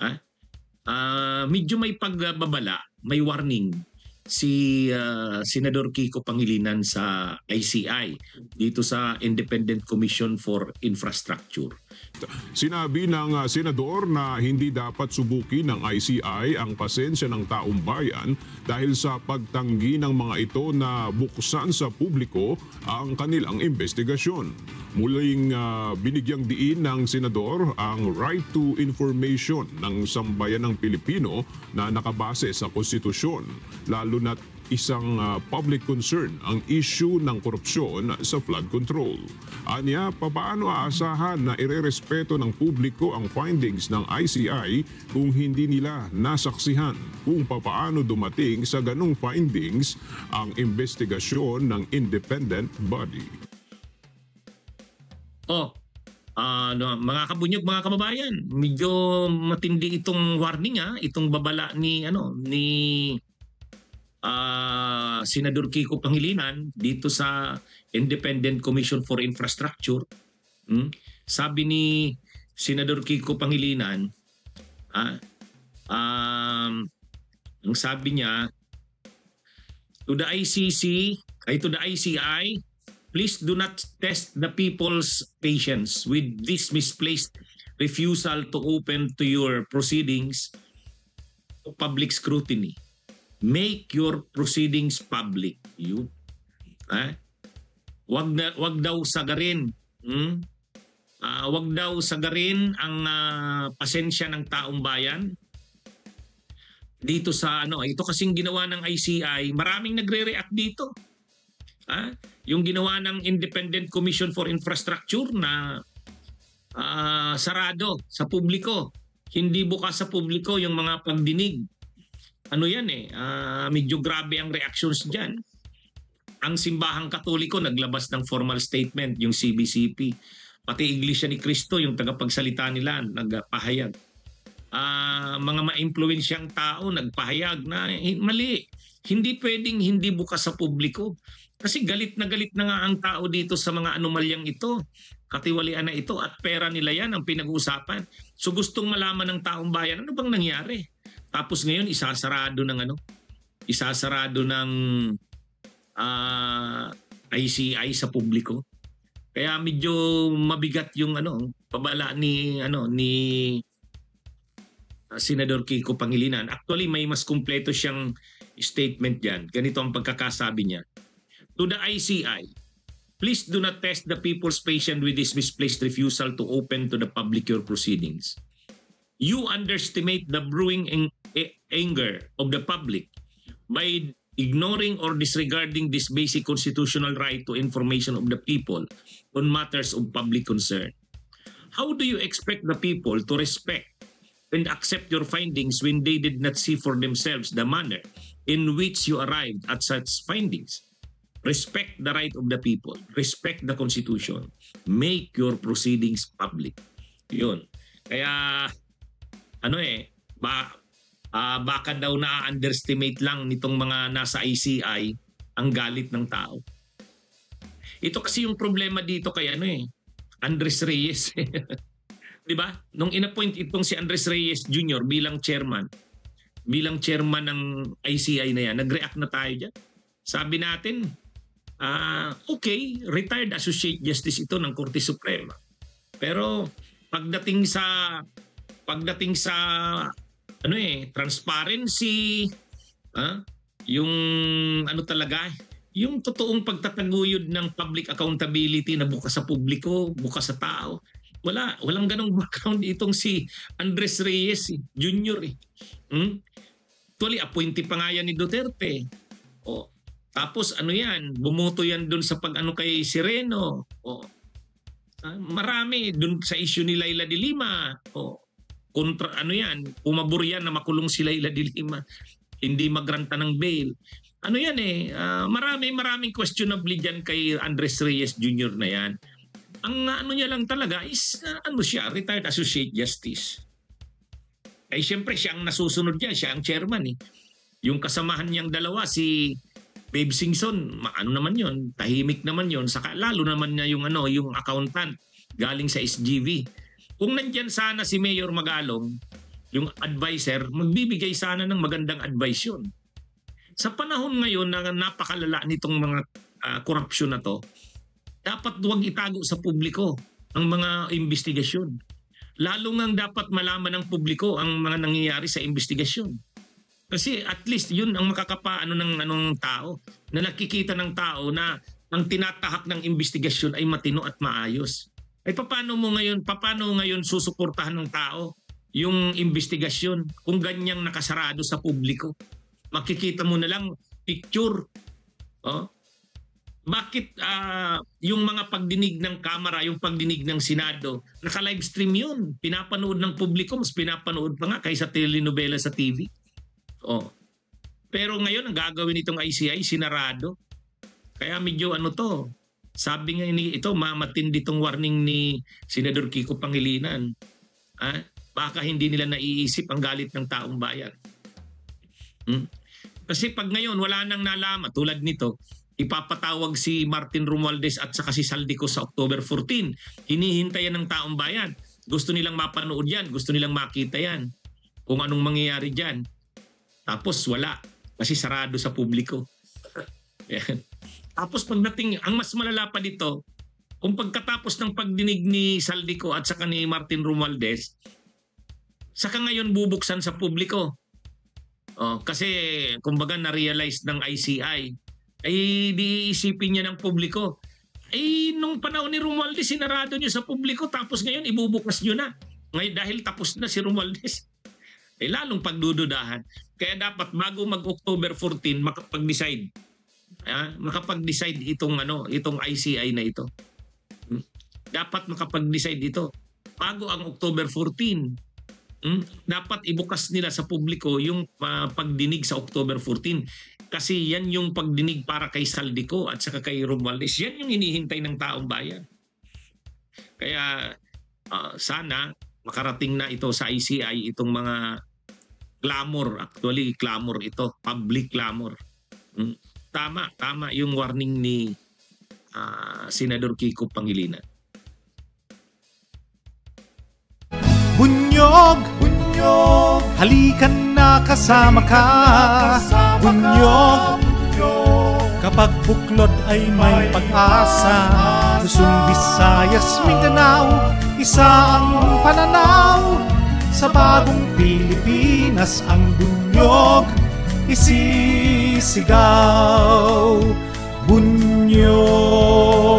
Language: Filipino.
Ha? Medyo may pagbabala, may warning si Senador Kiko Pangilinan sa ICI dito sa Independent Commission for Infrastructure. Sinabi ng senador na hindi dapat subukin ng ICI ang pasensya ng taong bayan dahil sa pagtanggi ng mga ito na buksan sa publiko ang kanilang investigasyon. Muling binigyang diin ng senador ang right to information ng sambayanang Pilipino na nakabase sa konstitusyon, lalo na't isang public concern ang issue ng korupsyon sa flood control. Anya, paano aasahan na irerespeto ng publiko ang findings ng ICI kung hindi nila nasaksihan kung paano dumating sa ganong findings ang investigasyon ng independent body? Mga kabunyog, mga kababayan, medyo matindi itong warning, itong babala ni Senador Kiko Pangilinan dito sa Independent Commission for Infrastructure. Sabi ni Senador Kiko Pangilinan, ang sabi niya, to the ICI, please do not test the people's patience with this misplaced refusal to open to your proceedings to public scrutiny. Make your proceedings public. Wag daw sagarin. Wag daw sagarin ang pasensya ng taong bayan. Dito sa ito kasing ginawa ng ICI, maraming nagre-react dito. Yung ginawa ng Independent Commission for Infrastructure na sarado sa publiko, hindi bukas sa publiko yung mga pagdinig. Medyo grabe ang reactions dyan. Ang Simbahang Katoliko naglabas ng formal statement, yung CBCP. Pati Iglesia ni Cristo, yung tagapagsalita nila, nagpahayag. Mga ma-impluensyang tao nagpahayag na mali. Hindi pwedeng hindi bukas sa publiko. Kasi galit na nga ang tao dito sa mga anomalyang ito. Katiwalian na ito at pera nila yan ang pinag-uusapan. So gustong malaman ng taong bayan, ano bang nangyari? Tapos ngayon isasarado ng ICI sa publiko. Kaya medyo mabigat yung pabala ni Senador Kiko Pangilinan. Actually may mas kumpleto siyang statement diyan. Ganito ang pagkakasabi niya. To the ICI, please do not test the people's patience with this misplaced refusal to open to the public your proceedings. You underestimate the brewing anger of the public by ignoring or disregarding this basic constitutional right to information of the people on matters of public concern. How do you expect the people to respect and accept your findings when they did not see for themselves the manner in which you arrived at such findings? Respect the right of the people. Respect the Constitution. Make your proceedings public. Yun. Kaya, baka daw na-underestimate lang nitong mga nasa ICI ang galit ng tao. Ito kasi yung problema dito kay Andres Reyes. Di ba? Nung inappoint itong si Andres Reyes Jr. bilang chairman ng ICI na yan, nag-react na tayo dyan. Sabi natin, okay, retired Associate Justice ito ng Korte Suprema. Pero pagdating sa transparency, yung yung totoong pagtataguyod ng public accountability na bukas sa publiko, bukas sa tao. Walang ganong background itong si Andres Reyes Jr. Actually, appointee pa nga yan ni Duterte. Tapos bumoto yan dun sa kay Sireno. Marami dun sa issue ni Laila de Lima. Kontra pumabor yan na makulong si Laila de Lima. Hindi magranta ng bail. Maraming questionable dyan kay Andres Reyes Jr. na yan. Ang niya lang talaga is siya, retired Associate Justice. Ay siyempre siya ang nasusunod dyan, siya ang chairman Yung kasamahan niyang dalawa, si Babe Singson, naman yon, tahimik naman yon, saka lalo naman niya yung accountant galing sa SGV. Kung nandyan sana si Mayor Magalong, yung advisor, magbibigay sana ng magandang advice yun. Sa panahon ngayon na napakalala nitong mga korupsyon na to, dapat huwag itago sa publiko ang mga investigasyon. Lalo ngang dapat malaman ng publiko ang mga nangyayari sa investigasyon. Kasi at least yun ang makakapaano ng tao, na nakikita ng tao na ang tinatahak ng investigasyon ay matino at maayos. Ay paano ngayon susuportahan ng tao yung investigasyon kung ganyang nakasarado sa publiko? Makikita mo na lang picture. Oh. Bakit yung mga pagdinig ng Kamara, yung pagdinig ng Senado, naka-livestream yun. Pinapanood ng publiko, mas pinapanood pa nga kaysa telenovela sa TV. Oh. Pero ngayon, ang gagawin itong ICI, sinarado. Kaya medyo sabi nga ito, matindi itong warning ni Senador Kiko Pangilinan. Baka hindi nila naiisip ang galit ng taong bayan. Kasi pag ngayon wala nang nalaman, tulad nito, ipapatawag si Martin Romualdez at saka si Saldico sa October 14. Hinihintayan ng taong bayan. Gusto nilang mapanood yan, gusto nilang makita yan. Kung anong mangyayari dyan. Tapos wala, kasi sarado sa publiko. Tapos pagdating, ang mas malala pa dito, kung pagkatapos ng pagdinig ni Saldico at saka ni Martin Romualdez, saka ngayon bubuksan sa publiko. Kasi kumbaga na-realize ng ICI, ay diisipin niya ng publiko. Nung panahon ni Romualdez, sinarado niyo sa publiko, tapos ngayon ibubukas niyo na. Ngayon dahil tapos na si Romualdez, lalong pagdududahan. Kaya dapat bago mag-October 14, makapag-decide. Makapag-decide itong ICI na ito. Dapat makapag-decide ito bago ang October 14. Dapat ibukas nila sa publiko yung pagdinig sa October 14. Kasi yan yung pagdinig para kay Saldico at saka kay Romualdez. Yan yung hinihintay ng taong bayan. Kaya sana makarating na ito sa ICI itong mga clamor. Actually, clamor ito. Public clamor. Tama yung warning ni Senador Kiko Pangilinan. Bunyog, bunyog, halikan na kasama ka. Bunyog, kapag buklod ay may pag-asa. Luzon, Visayas, Mindanao, isa ang pananaw. Sa bagong Pilipinas ang bunyog isisigaw. Bunyog.